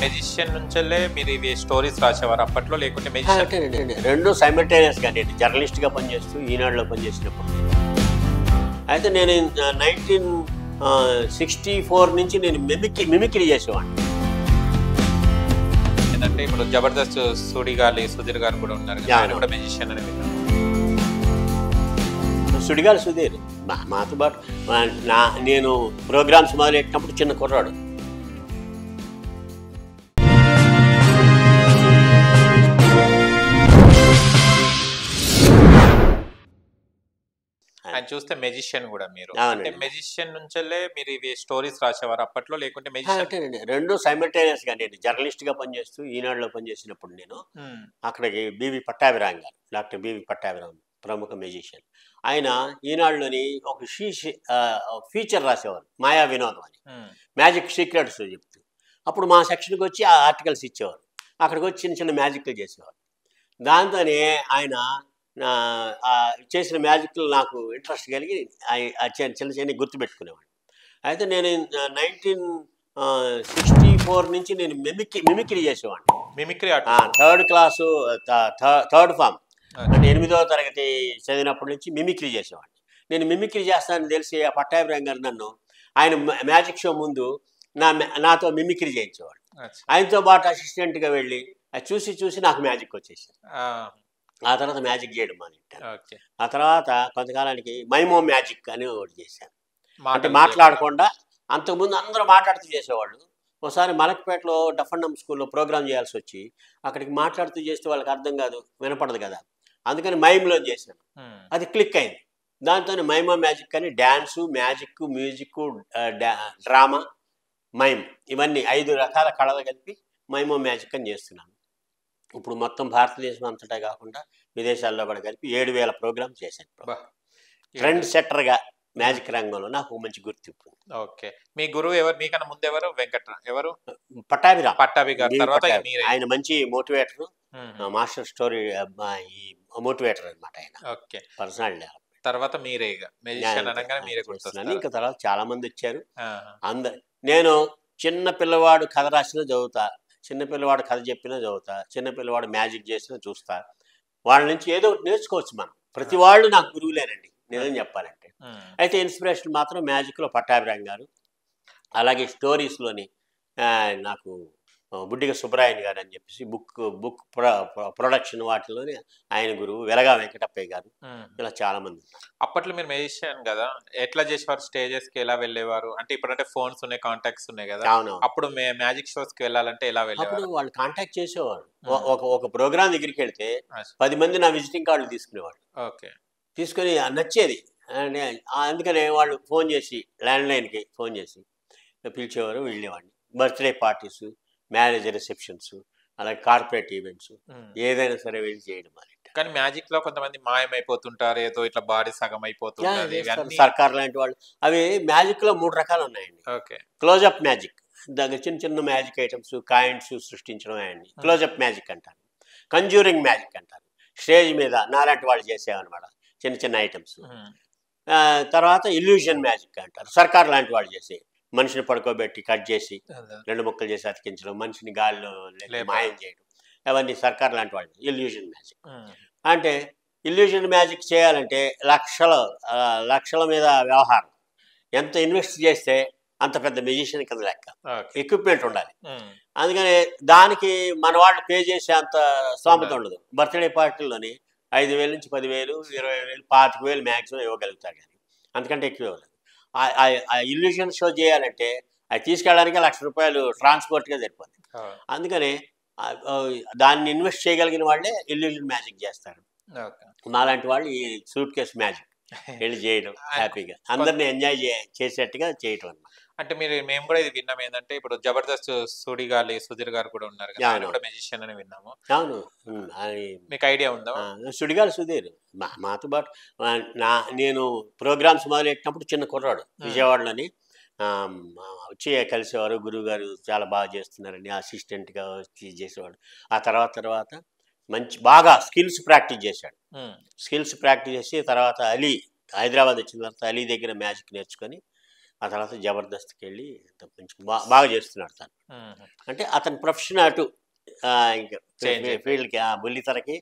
Magician నుంచెల్లే మీరు ఇవి stories రాసేవారు అప్పట్లో, లేకుంటే మెజిషియన్? రెండు సైమల్టేనియస్గా నేను జర్నలిస్ట్గా పనిచేస్తూ ఈనాడులో పనిచేసినప్పుడు. అయితే నేను 1964 నుంచి నేను మిమిక్రీ చేసేవాడిని. ఏంటంటే ఇప్పుడు జబర్దస్త్ సుధీర్ గారు కూడా ఉన్నారు, ఆయన కూడా మెజిషియన్ అని విన్నాను. సుడిగాలి సుధీర్ మాతో పాటు నేను ప్రోగ్రామ్స్ మొదలెట్టినప్పుడు చిన్న కుర్రాడు. ఆయన చూస్తే మెజిషియన్ కూడా మీరు, అంటే మెజిషియన్ నుంచెల్లే మీరు ఇవి స్టోరీస్ రాసేవారు అప్పట్లో, లేకుంటే మెజిషియన్? రెండు సైమల్టేనియస్గా నేను జర్నలిస్ట్గా పనిచేస్తూ ఈనాడులో పనిచేసినప్పుడు నేను అక్కడికి డాక్టర్ బివి పట్టాభిరామ్ ప్రముఖ మెజిషియన్. ఆయన ఈనాడులోని ఒక ఫీచర్ రాసేవారు, మాయా వినోదం అని, మ్యాజిక్ సీక్రెట్స్ చెప్తూ. అప్పుడు మా సెక్షన్కి వచ్చి ఆ ఆర్టికల్స్ ఇచ్చేవారు, అక్కడికి వచ్చి చిన్న చిన్న మ్యాజిక్లు చేసేవారు. దాంతోనే ఆయన చేసిన మ్యాజిక్లు నాకు ఇంట్రెస్ట్ కలిగి చిన్న చిన్న గుర్తుపెట్టుకునేవాడు. అయితే నేను 1964 నుంచి నేను మిమిక్రీ చేసేవాడిని. Mimicry third class third form అంటే 8వ తరగతి చదివినప్పటి నుంచి మిమిక్రీ చేసేవాడిని. నేను మిమిక్రీ చేస్తానని తెలిసి ఆ పట్టాభిరామ్ గారు నన్ను ఆయన మ్యాజిక్ షో ముందు నాతో మిమిక్రీ చేయించేవాడు. ఆయనతో పాటు అసిస్టెంట్గా వెళ్ళి అది చూసి నాకు మ్యాజిక్ వచ్చేసింది. ఆ తర్వాత మ్యాజిక్ చేయడం మానేటాను. ఆ తర్వాత కొంతకాలానికి మైమో మ్యాజిక్ అని ఒకటి చేశాను. అంటే మాట్లాడకుండా, అంతకుముందు అందరూ మాట్లాడుతూ చేసేవాళ్ళు. ఒకసారి మలక్పేటలో డఫండమ్ స్కూల్లో ప్రోగ్రామ్ చేయాల్సి వచ్చి అక్కడికి మాట్లాడుతూ చేస్తే వాళ్ళకి అర్థం కాదు, వినపడదు కదా, అందుకని మైమ్లో చేశాను. అది క్లిక్ అయింది. దాంతో మైమో మ్యాజిక్ అని dance, magic, music, drama, mime, ఇవన్నీ 5 రకాల కళలు కలిపి మైమో మ్యాజిక్ అని చేస్తున్నాను. ఇప్పుడు మొత్తం భారతదేశం అంతటా కాకుండా విదేశాల్లో కూడా కలిపి 7000 ప్రోగ్రామ్స్ చేశాను. ట్రెండ్ సెట్టర్గా మ్యాజిక్ రంగంలో నాకు మంచి గుర్తింపు. ఓకే, మీ గురువు ఎవరు? మీకన్నా ముందు ఎవరు? పట్టాభి గారు. ఆయన మంచి మోటివేటర్, మాస్టర్ స్టోరీ మోటివేటర్ అనమాట ఆయన. Okay, personality. తర్వాత మీరే మీరే గుర్తున్నాను. ఇంకా తర్వాత చాలా మంది వచ్చారు. నేను చిన్న పిల్లవాడు కథ రాసినా చదువుతా, చిన్నపిల్లవాడు కథ చెప్పినా చదువుతా, చిన్నపిల్లవాడు మ్యాజిక్ చేసినా చూస్తా. వాళ్ళ నుంచి ఏదో నేర్చుకోవచ్చు మనం. ప్రతి వాళ్ళు నాకు గురువులేనండి నిజం చెప్పాలంటే. అయితే ఇన్స్పిరేషన్ మాత్రం మ్యాజిక్లో పట్టాభిరామ్ గారు, అలాగే స్టోరీస్లోని నాకు బుడ్డిగ సుబ్రాయన్ గారు అని చెప్పేసి బుక్ ప్రొడక్షన్ వాటిలోని ఆయన గురువు వెలగా వెంకటప్పయ్య గారు, ఇలా చాలా మంది ఉన్నారు. అప్పట్లో మీరు మెజిషియన్ కదా, ఎట్లా చేసేవారు? స్టేజెస్కి ఎలా వెళ్ళేవారు? అంటే ఇప్పుడంటే ఫోన్స్ ఉన్నాయి, కాంటాక్ట్స్ ఉన్నాయి కదా, అప్పుడు మ్యాజిక్ షోస్కి వెళ్ళాలంటే ఎలా వెళ్ళేవారు? అప్పుడు వాళ్ళు కాంటాక్ట్ చేసేవారు. ఒక ప్రోగ్రామ్ దగ్గరికి వెళ్తే 10 మంది నా విజిటింగ్ కార్డులు తీసుకునేవాళ్ళు. ఓకే, తీసుకొని నచ్చేది. అందుకనే వాళ్ళు ఫోన్ చేసి, ల్యాండ్లైన్కి ఫోన్ చేసి పిలిచేవారు, వెళ్ళేవాడిని. బర్త్డే పార్టీస్, మ్యారేజ్ రిసెప్షన్స్, అలాగే కార్పొరేట్ ఈవెంట్స్, ఏదైనా సరే వెళ్ళి చేయడం. కానీ మ్యాజిక్ లో కొంతమంది మాయమైపోతుంటారు, ఏదో ఇట్లా బాడీ సగం అయిపోతుంటారు. సర్కార్ లాంటి వాళ్ళు. అవి మ్యాజిక్ లో 3 రకాలు ఉన్నాయండి. ఓకే, క్లోజప్ మ్యాజిక్, చిన్న చిన్న మ్యాజిక్ ఐటమ్స్, కాయిన్స్ సృష్టించడం అయ్యండి క్లోజప్ మ్యాజిక్ అంటారు. కంజ్యూరింగ్ మ్యాజిక్ అంటారు, స్టేజ్ మీద నాలాంటి వాళ్ళు చేసేవన్నమాట చిన్న చిన్న ఐటమ్స్. తర్వాత ఇల్యూజన్ మ్యాజిక్ అంటారు, సర్కార్ లాంటి వాళ్ళు చేసే, మనిషిని పడుకోబెట్టి కట్ చేసి 2 ముక్కలు చేసి అతికించడం, మనిషిని గాలిలో మాయం చేయడం, అవన్నీ సర్కార్ లాంటి వాళ్ళు ఇల్యూజన్ మ్యాజిక్. అంటే ఇల్యూజన్ మ్యాజిక్ చేయాలంటే లక్షల మీద వ్యవహారం, ఎంత ఇన్వెస్ట్ చేస్తే అంత పెద్ద మ్యూజిషియన్ కింద లెక్క, ఎక్విప్మెంట్ ఉండాలి. అందుకని దానికి మన వాళ్ళు పే చేసే అంత స్తోమత ఉండదు. బర్త్డే పార్టీలోని 5,000 నుంచి 10,000, 20,000, 25,000 మ్యాక్సిమం ఇవ్వగలుగుతారు, కానీ అంతకంటే ఎక్కువ ఇవ్వలేదు. ఆ ఇల్యూజన్ షో చేయాలంటే అది తీసుకెళ్ళడానికి ₹1,00,000 ట్రాన్స్పోర్ట్గా సరిపోతుంది. అందుకని దాన్ని ఇన్వెస్ట్ చేయగలిగిన వాళ్ళే ఇల్యూజన్ మ్యాజిక్ చేస్తారు. మాలాంటి వాళ్ళు ఈ సూట్ కేస్ మ్యాజిక్ వెళ్ళి చేయడం, హ్యాపీగా అందరిని ఎంజాయ్ చేసేట్టుగా చేయటం అన్నమాట. అంటే మేము కూడా ఇది విన్నాం ఏంటంటే, ఇప్పుడు జబర్దస్త్ సుధీర్ గారు కూడా ఉన్నారు కదా, ఆయన కూడా మెజిషియన్ అని విన్నాము. అవును, మీకు ఐడియా ఉందా? సుడిగాలి సుధీర్ మాతో పాటు నేను ప్రోగ్రామ్స్ మొదలెట్టినప్పుడు చిన్న కుర్రాడు, విజయవాడలోని వచ్చి కలిసేవారు. గురువు గారు చాలా బాగా చేస్తున్నారని అసిస్టెంట్గా వచ్చి చేసేవాడు. ఆ తర్వాత బాగా స్కిల్స్ ప్రాక్టీస్ చేశాడు. స్కిల్స్ ప్రాక్టీస్ చేసి తర్వాత హైదరాబాద్ వచ్చిన తర్వాత అలీ దగ్గర మ్యాజిక్ నేర్చుకొని ఆ తర్వాత జబర్దస్త్కి వెళ్ళి మంచి బాగా చేస్తున్నాడు తను. అంటే అతని ప్రొఫెషన్ అటు ఇంకా ఫీల్డ్కి బుల్లితెరకి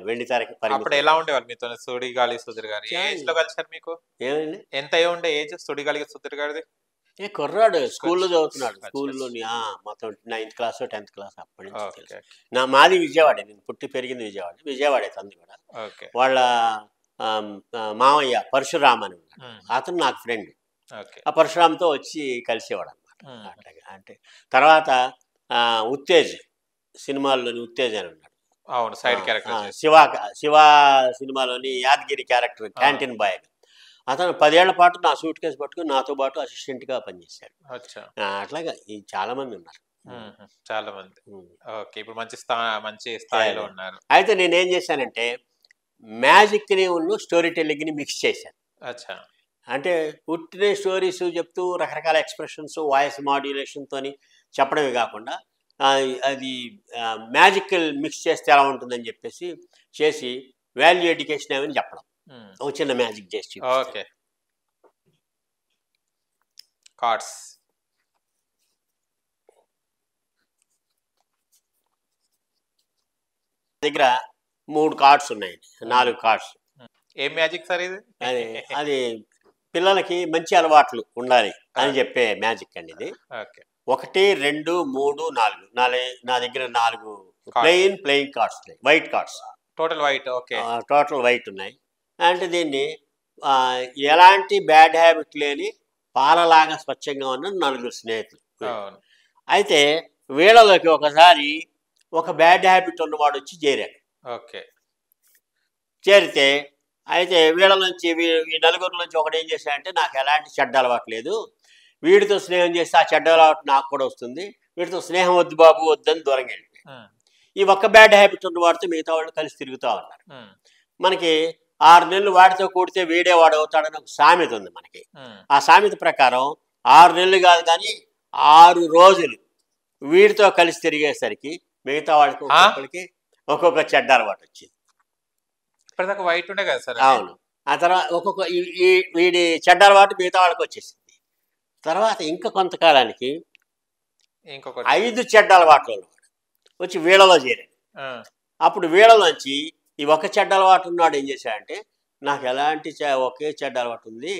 వెండితెరకి అప్పుడు ఎలా ఉండేవాళ్ళు మీతో సుడిగాలి సుధీర్ గారు? ఏ ఏజ్ లో కలిసారు మీకు? ఏమండి ఎంత ఉండే ఏజ్ సుడిగాలి సుధీర్ గారిది? కుర్రాడు స్కూల్లో చదువుతున్నాడు. స్కూల్లోని మొత్తం 9th క్లాస్ 10th క్లాస్ అప్పటి నుంచి తెలుసు. మాది విజయవాడ, నేను పుట్టి పెరిగింది విజయవాడే తంది కూడా. వాళ్ళ మామయ్య పరశురామ్ అని ఉన్నాడు, అతను నాకు ఫ్రెండ్. ఆ పరశురామ్తో వచ్చి కలిసేవాడు అనమాట. అట్లాగే అంటే తర్వాత ఉత్తేజ్ సినిమాల్లోని ఉత్తేజ్ అని ఉన్నాడు. అవును, సైడ్ క్యారెక్టర్. శివ సినిమాలోని యాదగిరి క్యారెక్టర్ క్యాంటీన్ బాయ్. అతను 10 ఏళ్ల పాటు నా సూట్ కేసు పట్టుకుని నాతో పాటు అసిస్టెంట్గా పనిచేశాడు. అట్లాగా చాలా మంది ఉన్నారు, చాలా మంది. ఓకే, ఇప్పుడు మంచి స్థాయిలో ఉన్నారు. అయితే నేనేం చేశానంటే మ్యాజిక్ని స్టోరీ టెల్లింగ్ని మిక్స్ చేశాను. అంటే పుట్టిన స్టోరీస్ చెప్తూ రకరకాల ఎక్స్ప్రెషన్స్ వాయిస్ మాడ్యులేషన్తో చెప్పడమే కాకుండా అది మ్యాజికల్ మిక్స్ చేస్తే ఎలా ఉంటుందని చెప్పేసి చేసి వాల్యూ ఎడ్యుకేషన్ ఏమని చెప్పడం, ఒక చిన్న మ్యాజిక్ చేసి. ఓకే, కార్డ్స్ దగ్గర 3 కార్డ్స్ ఉన్నాయి, 4 కార్డ్స్. ఏం మ్యాజిక్ సార్ ఇది? అది పిల్లలకి మంచి అలవాట్లు ఉండాలి అని చెప్పే మ్యాజిక్ అండి ఇది. 1 2 3 4 నా దగ్గర 4 ప్లేయింగ్ కార్డ్స్ ఉన్నాయి, white cards. Total white? Okay, total white ఉన్నాయి. అంటే దీన్ని ఎలాంటి బ్యాడ్ హ్యాబిట్ లేని పాలలాగా స్వచ్ఛంగా ఉన్న 4 స్నేహితులు. అయితే వీళ్ళలోకి ఒకసారి ఒక బ్యాడ్ హ్యాబిట్ ఉన్నవాడు వచ్చి చేరాడు. చేరితే అయితే వీళ్ళ నుంచి ఈ 4 నుంచి ఒకటి ఏం చేశాడంటే, నాకు ఎలాంటి చెడ్డ అలవాటు లేదు, వీడితో స్నేహం చేస్తే ఆ చెడ్డ అలవాటు నాకు కూడా వస్తుంది, వీడితో స్నేహం వద్దు బాబు వద్దని దూరంగా వెళ్ళిపోయాడు. ఈ ఒక్క బ్యాడ్ హ్యాబిట్ ఉన్న వాడితో మిగతా వాళ్ళు కలిసి తిరుగుతూ ఉన్నారు. మనకి 6 నెలలు వాడితో కూడితే వీడే వాడు అవుతాడని ఒక సామెత ఉంది మనకి. ఆ సామెత ప్రకారం 6 నెలలు కాదు కానీ 6 రోజులు వీడితో కలిసి తిరిగేసరికి మిగతా వాళ్ళకి ఒక్కొక్క చెడ్డ అలవాటు వచ్చింది. వైట్ ఉండే కదా సార్? అవును. ఆ తర్వాత వీడి చెడ్డ అలవాటు మిగతా వాళ్ళకి వచ్చేసింది. తర్వాత ఇంకా కొంతకాలానికి 5 చెడ్డ అలవాట్లు వచ్చి వీళ్ళలో చేరాడు. అప్పుడు వీళ్ళలోంచి ఈ ఒక చెడ్డ అలవాటు ఉన్నాడు ఏం చేశాడంటే, నాకు ఎలాంటి ఒకే చెడ్డ అలవాటు ఉంది,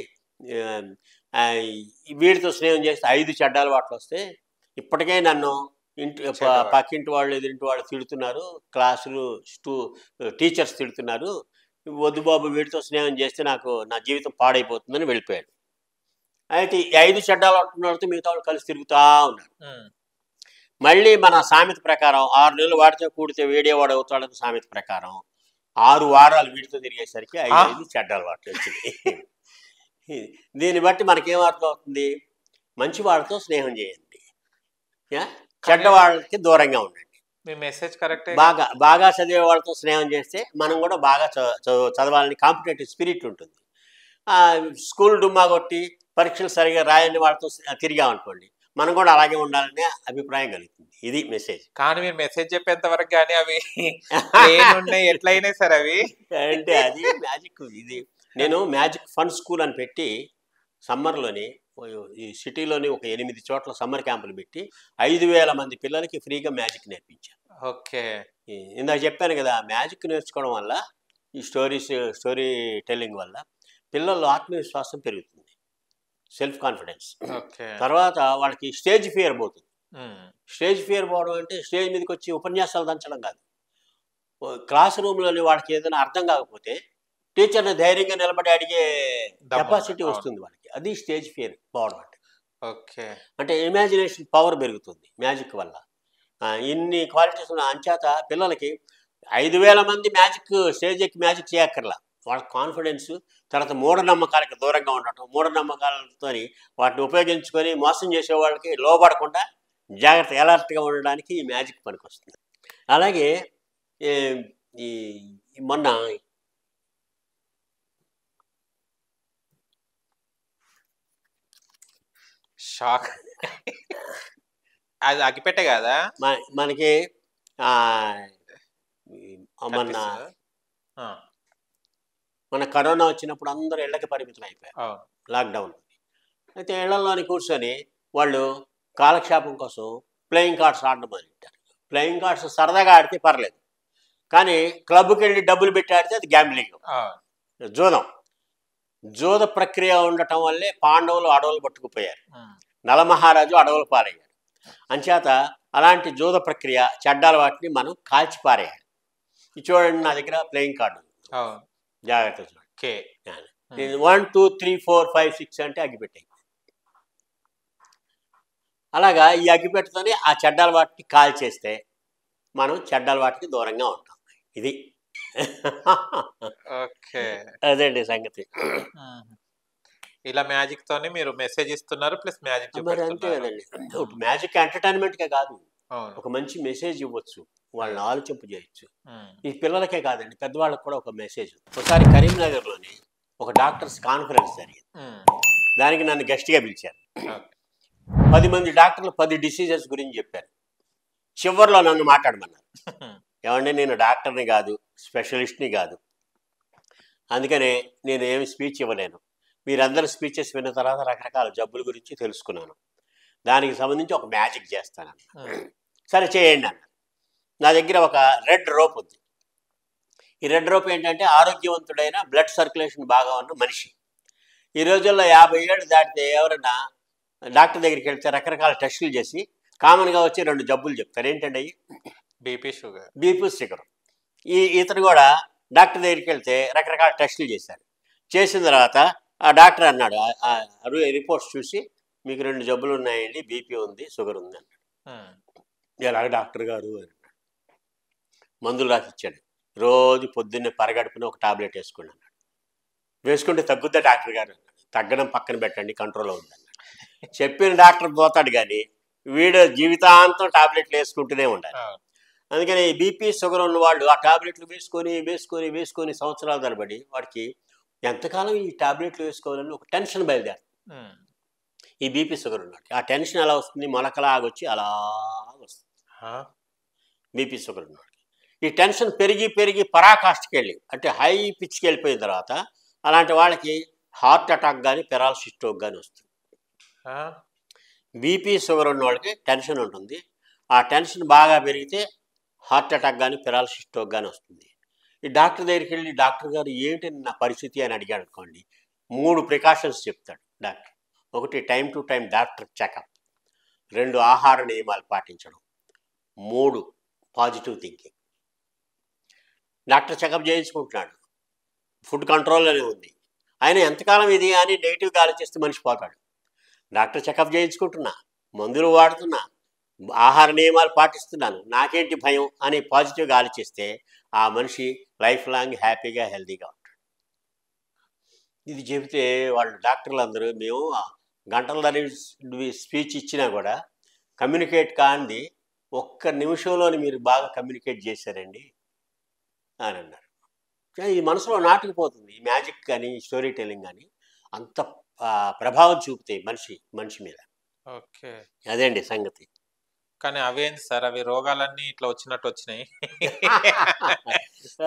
వీడితో స్నేహం చేస్తే 5 చెడ్డ అలవాట్లు వస్తే ఇప్పటికే నన్ను పక్కింటి వాళ్ళు ఎదురింటి వాళ్ళు తిడుతున్నారు, క్లాసులు టీచర్స్ తిడుతున్నారు, వద్దు బాబు వీడితో స్నేహం చేస్తే నా జీవితం పాడైపోతుందని వెళ్ళిపోయాడు. అయితే ఈ 5 చెడ్డ అలవాటు ఉన్నతో మిగతా వాళ్ళు కలిసి తిరుగుతూ ఉన్నారు. మళ్ళీ మన సామెత ప్రకారం 6 నెలలు వాడితో కూడితే వీడేవాడు అవుతాడని సామెత ప్రకారం 6 వారాలు వీడితో తిరిగేసరికి 5 చెడ్డ అలవాట్లు వచ్చింది. దీన్ని బట్టి మనకేమర్థం అవుతుంది, మంచి వాళ్ళతో స్నేహం చేయండి, చెడ్డ వాళ్ళకి దూరంగా ఉండండి. మీ మెసేజ్ కరెక్ట్. బాగా చదివే వాళ్ళతో స్నేహం చేస్తే మనం కూడా బాగా చదవాలని కాంపిటేటివ్ స్పిరిట్ ఉంటుంది. స్కూల్ డుమ్మా కొట్టి పరీక్షలు సరిగా రాయని వాళ్ళతో తిరిగామనుకోండి, మనం కూడా అలాగే ఉండాలనే అభిప్రాయం కలుగుతుంది. ఇది మెసేజ్. కానీ మీరు మెసేజ్ చెప్పేంత వరకు కానీ అవి ఎట్లయినాయి సార్ అవి అంటే అది మ్యాజిక్. ఇది నేను మ్యాజిక్ ఫన్ స్కూల్ అని పెట్టి సమ్మర్లోని ఈ సిటీలోని ఒక 8 చోట్ల సమ్మర్ క్యాంపులు పెట్టి 5,000 మంది పిల్లలకి ఫ్రీగా మ్యాజిక్ నేర్పించాను. ఓకే, ఇందాక చెప్పాను కదా, మ్యాజిక్ నేర్చుకోవడం వల్ల ఈ స్టోరీ టెల్లింగ్ వల్ల పిల్లల్లో ఆత్మవిశ్వాసం పెరుగుతుంది, సెల్ఫ్ కాన్ఫిడెన్స్. తర్వాత వాళ్ళకి స్టేజ్ ఫియర్ పోతుంది. స్టేజ్ ఫియర్ పోవడం అంటే స్టేజ్ మీదకి వచ్చి ఉపన్యాసాలు దంచడం కాదు, క్లాస్ రూమ్లోని వాళ్ళకి ఏదైనా అర్థం కాకపోతే టీచర్ని ధైర్యంగా నిలబడి అడిగే కెపాసిటీ వస్తుంది వాళ్ళకి. అది స్టేజ్ ఫియర్ పోవడం అంటే. అంటే ఇమాజినేషన్ పవర్ పెరుగుతుంది మ్యాజిక్ వల్ల. ఇన్ని క్వాలిటీస్ ఉన్న అంచేత పిల్లలకి 5,000 మంది స్టేజ్ ఎక్కి మ్యాజిక్ చేయక్కర్లా, వాళ్ళ కాన్ఫిడెన్స్. తర్వాత మూఢనమ్మకాలకు దూరంగా ఉండటం, మూఢనమ్మకాలతో వాటిని ఉపయోగించుకొని మోసం చేసే వాళ్ళకి లోబడకుండా జాగ్రత్త అలర్ట్గా ఉండడానికి ఈ మ్యాజిక్ పనికి వస్తుంది. అలాగే ఈ మొన్న షాక్, అది అగ్గిపెట్టే కదా మనకి మన కరోనా వచ్చినప్పుడు అందరూ ఇళ్ళకి పరిమితం అయిపోయారు, లాక్డౌన్. అయితే ఇళ్లలోని కూర్చొని వాళ్ళు కాలక్షేపం కోసం ప్లేయింగ్ కార్డ్స్ ఆడడం మొదలెట్టారు. ప్లేయింగ్ కార్డ్స్ సరదాగా ఆడితే పర్లేదు, కానీ క్లబ్కి వెళ్ళి డబ్బులు పెట్టి ఆడితే అది గ్యాంబ్లింగ్, జూదం. జూద ప్రక్రియ ఉండటం వల్లే పాండవులు అడవులు పట్టుకుపోయారు, నలమహారాజు అడవులు పారయ్యారు. అంచేత అలాంటి జూద ప్రక్రియ చెడ్డాల వాటిని మనం కాల్చిపారేయాలి. ఇది చూడండి, నా దగ్గర ప్లేయింగ్ కార్డు, జాగ్రత్త చూడండి. 1 2 3 4 5 6 అంటే అగ్గిపెట్టాయి. అలాగా ఈ అగ్గిపెట్టతోనే ఆ చెడ్డాల వాటిని కాల్చేస్తే మనం చెడ్డాల వాటికి దూరంగా ఉంటాం. ఇది అదండి సంగతి. ఇలా మ్యాజిక్ తోనే మీరు మెసేజ్ ఇస్తున్నారు, ప్లస్ మ్యాజిక్ మరి అంతే కదండి. మ్యాజిక్ ఎంటర్టైన్మెంట్కే కాదు, ఒక మంచి మెసేజ్ ఇవ్వచ్చు, వాళ్ళని ఆలోచింపు చేయొచ్చు. ఈ పిల్లలకే కాదండి, పెద్దవాళ్ళకి కూడా ఒక మెసేజ్. ఒకసారి కరీంనగర్లోని ఒక డాక్టర్స్ కాన్ఫరెన్స్ జరిగింది. దానికి నన్ను గెస్ట్గా పిలిచారు. 10 మంది డాక్టర్లు 10 డిసీజెస్ గురించి చెప్పారు. చివరిలో నన్ను మాట్లాడమన్నారు. ఏమంటే నేను డాక్టర్ని కాదు, స్పెషలిస్ట్ని కాదు, అందుకనే నేను ఏమి స్పీచ్ ఇవ్వలేను. మీరందరూ స్పీచెస్ విన్న తర్వాత రకరకాల జబ్బుల గురించి తెలుసుకున్నాను, దానికి సంబంధించి ఒక మ్యాజిక్ చేస్తాను. సరే చేయండి అన్నారు. నా దగ్గర ఒక రెడ్ రోప్ ఉంది. ఈ రెడ్ రోప్ ఏంటంటే ఆరోగ్యవంతుడైన బ్లడ్ సర్క్యులేషన్ బాగా ఉన్న మనిషి. ఈ రోజుల్లో 50 ఏళ్ళు దాటితే ఎవరైనా డాక్టర్ దగ్గరికి వెళ్తే రకరకాల టెస్టులు చేసి కామన్గా వచ్చి 2 జబ్బులు చెప్తారు. ఏంటంటే అవి బీపీ, షుగర్. ఇతను కూడా డాక్టర్ దగ్గరికి వెళ్తే రకరకాల టెస్టులు చేశారు. చేసిన తర్వాత ఆ డాక్టర్ అన్నాడు, రిపోర్ట్స్ చూసి మీకు 2 జబ్బులు ఉన్నాయండి, బీపీ ఉంది, షుగర్ ఉంది అన్నాడు. ఎలాగ డాక్టర్ గారు అని మందులు రాసి ఇచ్చాడు. రోజు పొద్దున్నే పరగడుపున ఒక టాబ్లెట్ వేసుకోండి అన్నాడు. వేసుకుంటే తగ్గుద్దా డాక్టర్ గారు అన్నాడు. తగ్గడం పక్కన పెట్టండి, కంట్రోల్ అవుద్ది అన్నాడు. చెప్పిన డాక్టర్ పోతాడు, కానీ వీడు జీవితాంతం టాబ్లెట్లు వేసుకుంటూనే ఉండాలి. అందుకని బీపీ షుగర్ ఉన్న వాళ్ళు ఆ టాబ్లెట్లు వేసుకొని సంవత్సరాల తరబడి వాడికి ఎంతకాలం ఈ టాబ్లెట్లు వేసుకోవాలని ఒక టెన్షన్ బయలుదేరు. ఈ బీపీ షుగర్ ఉన్నాడు, ఆ టెన్షన్ ఎలా వస్తుంది, మొలకలాగొచ్చి అలా వస్తుంది. బీపీ షుగర్ ఉన్నాడు ఈ టెన్షన్ పెరిగి పరాకాష్ఠకి వెళ్ళి, అంటే హై పిచ్కి వెళ్ళిపోయిన తర్వాత అలాంటి వాళ్ళకి హార్ట్ అటాక్ కానీ పెరాలసిస్ స్ట్రోక్ కానీ వస్తుంది. బీపీ షుగర్ ఉన్న వాళ్ళకి టెన్షన్ ఉంటుంది, ఆ టెన్షన్ బాగా పెరిగితే హార్ట్ అటాక్ కానీ పెరాలసిస్ స్ట్రోక్ కానీ వస్తుంది. ఈ డాక్టర్ దగ్గరికి వెళ్ళి డాక్టర్ గారు ఏంటి నా పరిస్థితి అని అడిగాడు అనుకోండి, 3 ప్రికాషన్స్ చెప్తాడు doctor. 1 time to time doctor checkup, 2 ఆహార నియమాలు పాటించడం, 3 పాజిటివ్ థింకింగ్. డాక్టర్ చెకప్ చేయించుకుంటున్నాడు, ఫుడ్ కంట్రోల్లోనే ఉంది, ఆయన ఎంతకాలం ఇది అని నెగిటివ్గా ఆలోచిస్తే మనిషి పోతాడు. డాక్టర్ చెకప్ చేయించుకుంటున్నా, మందులు వాడుతున్నా, ఆహార నియమాలు పాటిస్తున్నాను, నాకేంటి భయం అని పాజిటివ్గా ఆలోచిస్తే ఆ మనిషి లైఫ్ లాంగ్ హ్యాపీగా హెల్తీగా ఉంటాడు. ఇది చెబితే వాళ్ళు డాక్టర్లు అందరూ మేము గంటల ధర స్పీచ్ ఇచ్చినా కూడా కమ్యూనికేట్ కాంది 1 నిమిషంలోని మీరు బాగా కమ్యూనికేట్ చేశారండి అని అన్నారు. ఇది మనసులో నాటుకుపోతుంది. ఈ మ్యాజిక్ కానీ స్టోరీ టెల్లింగ్ కానీ అంత ప్రభావం చూపుతాయి మనిషి మీద. అదే అండి సంగతి. కానీ అవేంటి సార్, అవి రోగాలన్నీ ఇట్లా వచ్చినట్టు వచ్చినాయి.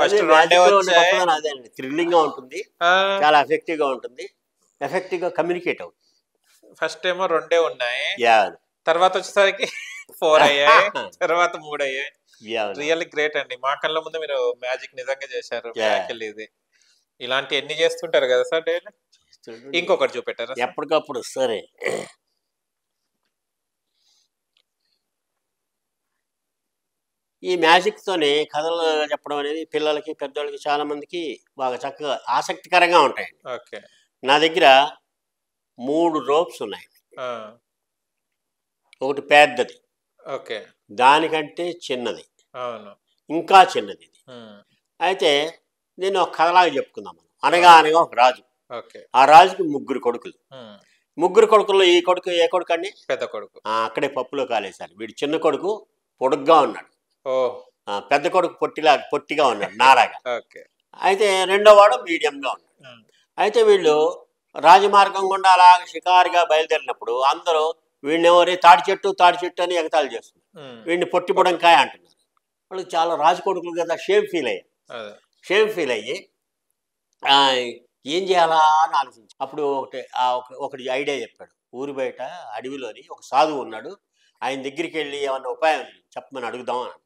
అదే అండి, థ్రిల్లింగ్ గా ఉంటుంది, చాలా ఎఫెక్టివ్ గా ఉంటుంది, ఎఫెక్టివ్ గా కమ్యూనికేట్ అవుతుంది. ఫస్ట్ ఏమో 2 ఉన్నాయి, తర్వాత వచ్చేసరికి 4 అయ్యాయి, తర్వాత 3 అయ్యాయి. రియల్లీ గ్రేట్ అండి. మా కళ్ళ ముందు మీరు మ్యాజిక్ నిజంగా చేశారు. ఇది ఇలాంటి ఎన్ని చేస్తుంటారు కదా సార్ డైలీ? ఇంకొకటి చూపెట్టారా ఎప్పటికప్పుడు? సరే, ఈ మ్యాజిక్తోనే కథలు చెప్పడం అనేది పిల్లలకి పెద్దవాళ్ళకి చాలా మందికి బాగా చక్కగా ఆసక్తికరంగా ఉంటాయండి. నా దగ్గర 3 రోప్స్ ఉన్నాయి. ఒకటి పెద్దది, దానికంటే చిన్నది, ఇంకా చిన్నది. ఇది అయితే నేను ఒక కథలాగా చెప్పుకుందాం. అనగా ఒక రాజు, ఆ రాజుకి 3 కొడుకులు. 3 కొడుకుల్లో ఈ కొడుకు ఏ కొడుకు అండి? పెద్ద కొడుకు. అక్కడే పప్పులో కాలేశారు. వీడు చిన్న కొడుకు పొడుగ్గా ఉన్నాడు, పెద్ద కొడుకు పొట్టిగా ఉన్నాడు, నారాగా. అయితే రెండో వాడు మీడియంగా ఉన్నాడు. అయితే వీళ్ళు రాజమార్గం గుండా అలాగ షికారుగా బయలుదేరినప్పుడు అందరూ వీళ్ళెవరే తాడి చెట్టు అని ఎగతాళి చేస్తున్నారు. వీడిని పొట్టి పొడంకాయ అంటున్నారు. వాళ్ళు చాలా రాజు కొడుకులు కదా, షేమ్ ఫీల్ అయ్యి ఏం చేయాలా అని ఆలోచించి అప్పుడు ఒకటి ఐడియా చెప్పాడు. ఊరి బయట అడవిలోని ఒక సాధువు ఉన్నాడు, ఆయన దగ్గరికి వెళ్ళి ఏమన్నా ఉపాయం చెప్పమని అడుగుదాం అని.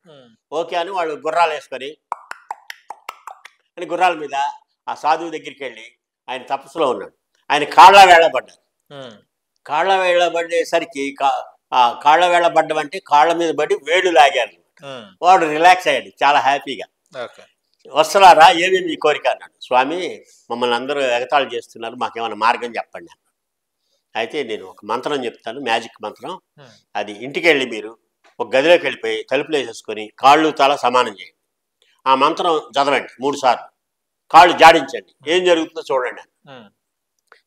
ఓకే అని వాళ్ళు గుర్రాలు వేసుకొని అని గుర్రాల మీద ఆ సాధువు దగ్గరికి వెళ్ళి ఆయన తపస్సులో ఉన్నాడు. ఆయన కాళ్ళ వేళబడ్డారు. కాళ్ళ వేళబడేసరికి కాళ్ళ వేళబడ్డం అంటే కాళ్ళ మీద పడి వేళ్ళు లాగారు. వాడు రిలాక్స్ అయ్యాడు చాలా హ్యాపీగా. వస్తున్నారా, ఏమి మీ కోరిక అన్నాడు. స్వామి, మమ్మల్ని అందరూ ఎగతాళి చేస్తున్నారు, మాకేమైనా మార్గం చెప్పండి అన్నాడు. అయితే నేను ఒక మంత్రం చెప్తాను, మ్యాజిక్ మంత్రం. అది ఇంటికి వెళ్ళి మీరు ఒక గదిలోకి వెళ్ళిపోయి తలుపులు వేసేసుకొని కాళ్ళు తల సమానం చేయండి. ఆ మంత్రం చదవండి 3 సార్లు, కాళ్ళు జాడించండి, ఏం జరుగుతుందో చూడండి.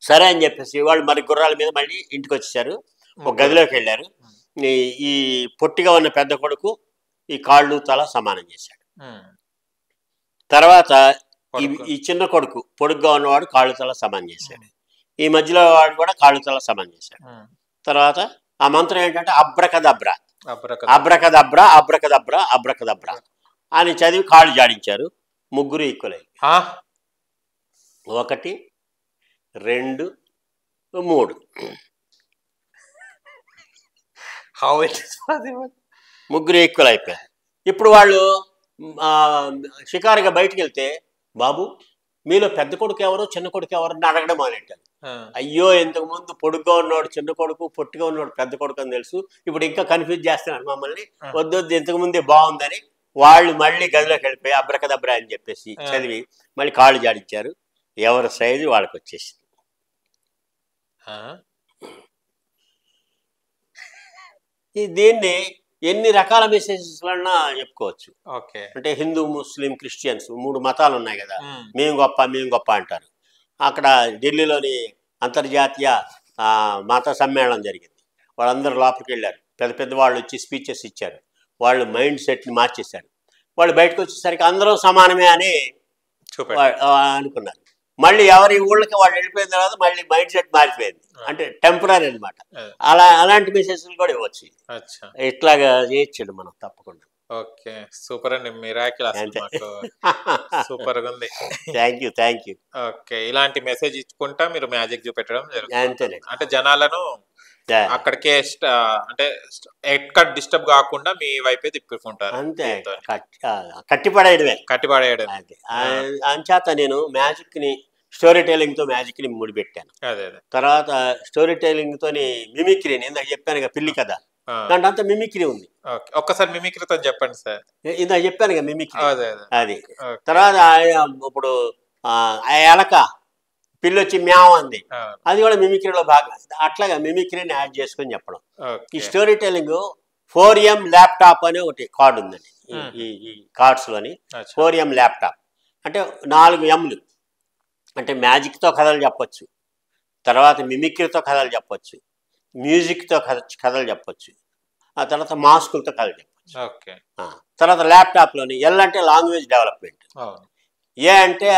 సరే అని చెప్పేసి వాళ్ళు మరి గుర్రాల మీద మళ్ళీ ఇంటికి వచ్చేసారు. ఒక గదిలోకి వెళ్ళారు. ఈ పొట్టిగా ఉన్న పెద్ద కొడుకు ఈ కాళ్ళు తల సమానం చేశాడు. తర్వాత ఈ చిన్న కొడుకు పొడుగ్గా ఉన్నవాడు కాళ్ళు తల సమానం చేశాడు. ఈ మధ్యలో వాడు కూడా కాళ్ళు తల సమానం చేశాడు. తర్వాత ఆ మంత్రం ఏంటంటే అబ్రకదబ్రా అబ్రకదబ్రా అబ్రకదబ్రా అబ్రకదబ్రా అని చదివి కాళ్ళు జాడించారు. ముగ్గురు ఈక్వల్ అయ్యారు. 1 2 3 ముగ్గురు ఈక్వల్ అయిపోయారు. ఇప్పుడు వాళ్ళు షికారుగా బయటికి వెళ్తే, బాబు మీలో పెద్ద కొడుకు ఎవరు చిన్న కొడుకు ఎవరు అని అడగడం మొదలెట్టారు. అయ్యో, ఇంతకు ముందు పొడుగ్గా ఉన్నవాడు చిన్న కొడుకు, పొట్టిగా ఉన్నవాడు పెద్ద కొడుకు అని తెలుసు, ఇప్పుడు ఇంకా కన్ఫ్యూజ్ చేస్తున్నాడు మమ్మల్ని, వద్దు ఇంతకు ముందే బాగుందని వాళ్ళు మళ్ళీ గదిలోకి వెళ్ళిపోయి అబ్రకదబ్రా అని చెప్పేసి చదివి మళ్ళీ కాళ్ళు జాడించారు. ఎవరి సైజు వాళ్ళకి వచ్చేసింది. దీన్ని ఎన్ని రకాల మెసేజెస్ అన్నా చెప్పుకోవచ్చు. అంటే హిందూ, ముస్లిం, క్రిస్టియన్స్ 3 మతాలు ఉన్నాయి కదా, మేము గొప్ప అంటారు. అక్కడ ఢిల్లీలోని అంతర్జాతీయ మత సమ్మేళనం జరిగింది. వాళ్ళందరూ లోపలికి వెళ్ళారు. పెద్ద వాళ్ళు వచ్చి స్పీచెస్ ఇచ్చారు. వాళ్ళు మైండ్ సెట్ని మార్చేశారు. వాళ్ళు బయటకు వచ్చేసరికి అందరూ సమానమే అని అనుకున్నారు. మళ్ళీ ఎవరి ఊళ్ళకి వాళ్ళు వెళ్ళిపోయిన తర్వాత మళ్ళీ మైండ్ సెట్ మారిపోయింది. అంటే టెంపరీ అనమాట. అలాంటి మెసేజ్లు కూడా ఇవ్వచ్చు. ఇట్లాగా చేయొచ్చు మనం తప్పకుండా. ఓకే, సూపర్ అండి. మిరాకిల్ సూపర్ గా ఉంది. Thank you. ఓకే, ఇలాంటి మెసేజ్ ఇచ్చుకుంటా మీరు మ్యాజిక్ చూపెట్టడం జరుగుతుంది. అంటే జనాలను అక్కడికే అంటే ఎక్కడ డిస్టర్బ్ కాకుండా మీ వైపే తిప్పుకుంటారు. అంతే, కట్టిపడేయడమే. అంచేత నేను మ్యాజిక్ ని స్టోరీ టెల్లింగ్ తో మ్యాజిక్ ని ముడిపెట్టాను. తర్వాత స్టోరీ టెల్లింగ్ తోని మిమిక్రీని ఇందాక చెప్పాను కదా, పిల్లి కదా, దాంట్లో అంతా మిమిక్రీ ఉంది. ఒక్కసారి మిమిక్రీతో చెప్పండి సార్. ఇందాక చెప్పాను కదా మిమిక్రీ, అది. తర్వాత ఇప్పుడు ఎలక పిల్లి వచ్చి మ్యావ్ అంది, అది కూడా మిమిక్రీలో భాగం. అట్లాగా మిమిక్రీని యాడ్ చేసుకొని చెప్పడం. ఈ స్టోరీ టెల్లింగ్ 4M ల్యాప్టాప్ అనే ఒకటి కార్డు ఉందండి ఈ కార్డ్స్ లోని. 4M ల్యాప్టాప్ అంటే 4 Mలు. అంటే మ్యాజిక్తో కథలు చెప్పొచ్చు, తర్వాత మిమిక్రీతో కథలు చెప్పొచ్చు, మ్యూజిక్తో కథలు చెప్పొచ్చు, ఆ తర్వాత మాస్కులతో కథలు చెప్పొచ్చు. తర్వాత ల్యాప్టాప్లోని L అంటే లాంగ్వేజ్ డెవలప్మెంట్, ఏ అంటే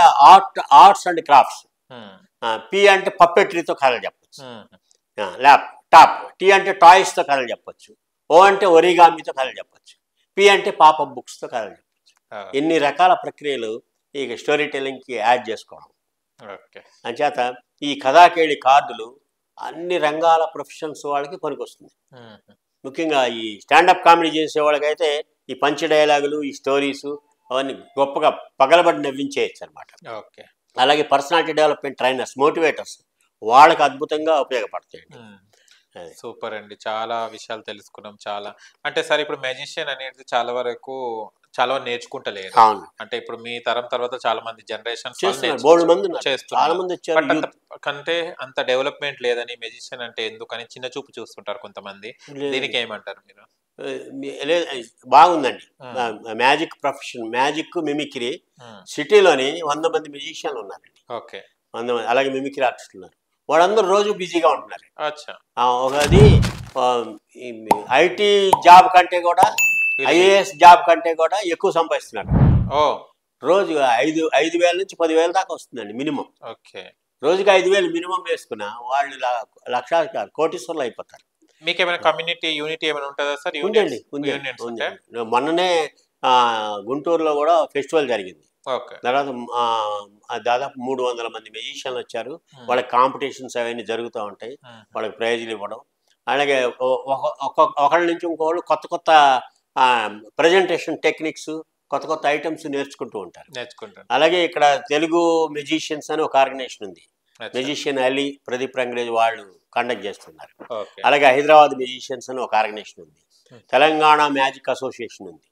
ఆర్ట్స్ అండ్ క్రాఫ్ట్స్, P అంటే పప్పెట్రీతో కథలు చెప్పచ్చు, ల్యాప్టాప్. T అంటే టాయ్స్తో కథలు చెప్పచ్చు, O అంటే ఒరిగామితో కథలు చెప్పచ్చు, P అంటే పాపప్ బుక్స్తో కథలు చెప్పచ్చు. ఎన్ని రకాల ప్రక్రియలు ఈ స్టోరీ టెల్లింగ్కి యాడ్ చేసుకోవడం. అంచేత ఈ కథాకేళి కార్డులు అన్ని రంగాల ప్రొఫెషన్స్ వాళ్ళకి పనికొస్తుంది. ముఖ్యంగా ఈ స్టాండప్ కామెడీ చేసే వాళ్ళకైతే ఈ పంచ్ డైలాగులు, ఈ స్టోరీస్ అవన్నీ గొప్పగా పగలబడి నవ్వించేయచ్చు అనమాట. అలాగే పర్సనాలిటీ డెవలప్మెంట్ ట్రైనర్స్, మోటివేటర్స్ వాళ్ళకి అద్భుతంగా ఉపయోగపడతాయండి. సూపర్ అండి, చాలా విషయాలు తెలుసుకున్నాం. చాలా అంటే సార్, ఇప్పుడు మెజిషియన్ అనేది చాలా వరకు నేర్చుకుంటలేదు. అంటే ఇప్పుడు మీ తరం తర్వాత చాలా మంది జనరేషన్ కంటే అంత డెవలప్మెంట్ లేదని, మెజిషియన్ అంటే ఎందుకని చిన్న చూపు చూస్తుంటారు కొంతమంది. దీనికి ఏమంటారు మీరు? బాగుందండి మ్యాజిక్ ప్రొఫెషన్. మ్యాజిక్, మిమిక్రీ సిటీలోని 100 మంది మ్యూజిషియన్లు ఉన్నారండి. 100 మంది. అలాగే మిమిక్రీ ఆర్టిస్టులు ఉన్నారు. వాళ్ళందరూ రోజు బిజీగా ఉంటున్నారు. ఒకది ఐటీ జాబ్ కంటే కూడా, IAS జాబ్ కంటే కూడా ఎక్కువ సంపాదిస్తున్నారు. రోజు 5,000 నుంచి 10,000 దాకా వస్తుందండి మినిమం. రోజుకి 5,000 మినిమం వేసుకున్నా వాళ్ళు లక్షాధికారులు, కోటీశ్వర్లు అయిపోతారు. మీకు ఏమైనా కమ్యూనిటీ యూనిటీ ఏమైనా ఉంటుందా సార్? ఉందండి. మొన్ననే గుంటూరులో కూడా ఫెస్టివల్ జరిగింది. ఓకే. తర్వాత దాదాపు 300 మంది మ్యూజిషియన్లు వచ్చారు. వాళ్ళకి కాంపిటీషన్స్ అవన్నీ జరుగుతూ ఉంటాయి. వాళ్ళకి ప్రైజులు ఇవ్వడం, అలాగే ఒకళ్ళ నుంచి ఇంకోళ్ళు కొత్త కొత్త ప్రజెంటేషన్ టెక్నిక్స్, కొత్త కొత్త ఐటమ్స్ నేర్చుకుంటూ ఉంటారు. అలాగే ఇక్కడ తెలుగు మ్యూజిషియన్స్ అని ఒక ఆర్గనైజేషన్ ఉంది. మ్యూజిషియన్ అలీ, ప్రదీప్ రంగరేజ్ వాళ్ళు కండక్ట్ చేస్తున్నారు. అలాగే హైదరాబాద్ మ్యూజిషియన్స్ అని ఒక ఆర్గనైజేషన్ ఉంది. తెలంగాణ మ్యాజిక్ అసోసియేషన్ ఉంది.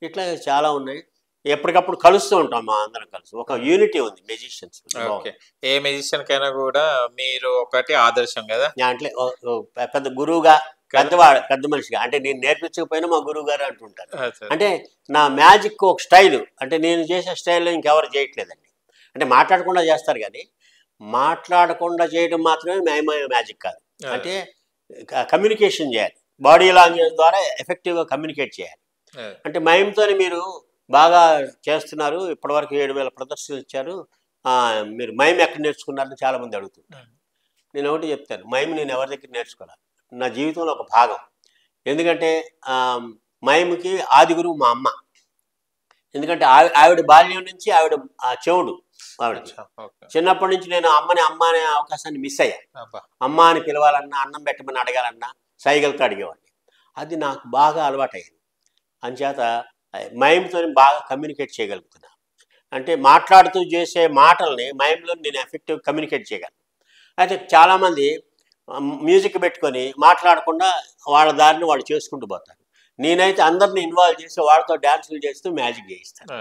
ఇట్లా చాలా ఉన్నాయి. ఎప్పటికప్పుడు కలుస్తూ ఉంటాం మా అందరం కలిసి. ఒక యూనిటీ ఉంది మ్యూజిషియన్స్. ఏ మ్యూజిషియన్ కైనా కూడా మీరు ఒకటి ఆదర్శం కదా, అంటే పెద్ద గురువుగా, పెద్ద మనిషిగా, అంటే నేను నేర్పించకపోయినా మా గురువు గారు అంటుంటారు. అంటే నా మ్యాజిక్ ఒక స్టైల్, అంటే నేను చేసే స్టైల్లో ఇంకెవరు చేయట్లేదండి. అంటే మాట్లాడకుండా చేస్తారు, కానీ మాట్లాడకుండా చేయడం మాత్రమే మ్యాజిక్ కాదు. అంటే కమ్యూనికేషన్ చేయాలి, బాడీ లాంగ్వేజ్ ద్వారా ఎఫెక్టివ్గా కమ్యూనికేట్ చేయాలి. అంటే మైమ్తో మీరు బాగా చేస్తున్నారు, ఇప్పటివరకు 7,000 ప్రదర్శనలు ఇచ్చారు, మీరు మైమ్ ఎక్కడ నేర్చుకున్నారని చాలామంది అడుగుతుంటారు. నేను ఒకటి చెప్తాను, మైమ్ నేను ఎవరి దగ్గర నేర్చుకోవాలి, నా జీవితంలో ఒక భాగం. ఎందుకంటే మైమ్కి ఆది గురువు మా అమ్మ. ఎందుకంటే ఆవిడ బాల్యం నుంచి ఆవిడ చెవుడు. ఆవిడ చిన్నప్పటి నుంచి నేను అమ్మ అనే అవకాశాన్ని మిస్ అయ్యా. అమ్మ అని పిలవాలన్నా, అన్నం పెట్టమని అడగాలన్నా సైగలతో అడిగేవాడిని. అది నాకు బాగా అలవాటైంది. అంచేత మైమ్తో బాగా కమ్యూనికేట్ చేయగలుగుతున్నా. అంటే మాట్లాడుతూ చేసే మాటల్ని మైమ్లో నేను ఎఫెక్టివ్ కమ్యూనికేట్ చేయగలను. అయితే చాలామంది మ్యూజిక్ పెట్టుకొని మాట్లాడకుండా వాళ్ళ దారిని వాళ్ళు చేసుకుంటూ పోతారు. నేనైతే అందరిని ఇన్వాల్వ్ చేసి వాళ్ళతో డ్యాన్సులు చేస్తూ మ్యాజిక్ చేయిస్తాను.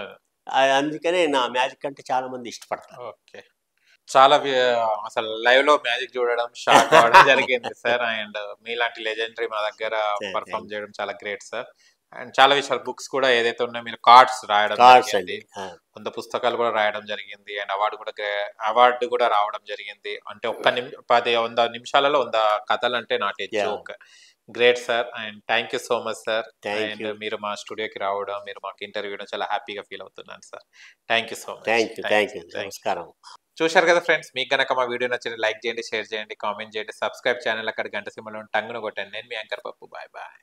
అందుకనే నా మ్యాజిక్ అంటే చాలామంది ఇష్టపడతారు. ఓకే, చాలా అసలు లైవ్ లో మ్యాజిక్ చూడడం, షాక్ అవ్వడం జరిగింది సార్. అండ్ మీలాంటి లెజెండరీ మా దగ్గర పర్ఫామ్ చేయడం చాలా గ్రేట్ సార్. అండ్ చాలా విషయాలు, బుక్స్ కూడా ఏదైతే ఉన్నాయో మీరు కార్డ్స్ రాయడం జరిగింది, 100 పుస్తకాలు కూడా రాయడం జరిగింది, అండ్ అవార్డు కూడా రావడం జరిగింది. అంటే 100 నిమిషాలలో 100 కథలు అంటే not a joke. Great sir, and thank you so much sir. And మీరు మా స్టూడియోకి రావడం, మీరు మాకు ఇంటర్వ్యూ ఇవ్వడం చాలా హ్యాపీగా ఫీల్ అవుతున్నాను sir. Thank you so much. నమస్కారం. చూశారు కదా ఫ్రెండ్స్, మీకు కనుక మా వీడియో నచ్చిన లైక్ చేయండి, షేర్ చేయండి, కామెంట్ చేయండి, సబ్స్క్రైబ్ ఛానల్ అక్కడ గంట సింబల్ టంగును కొట్టండి. నేను మీ యాంకర్ పప్పు. Bye bye.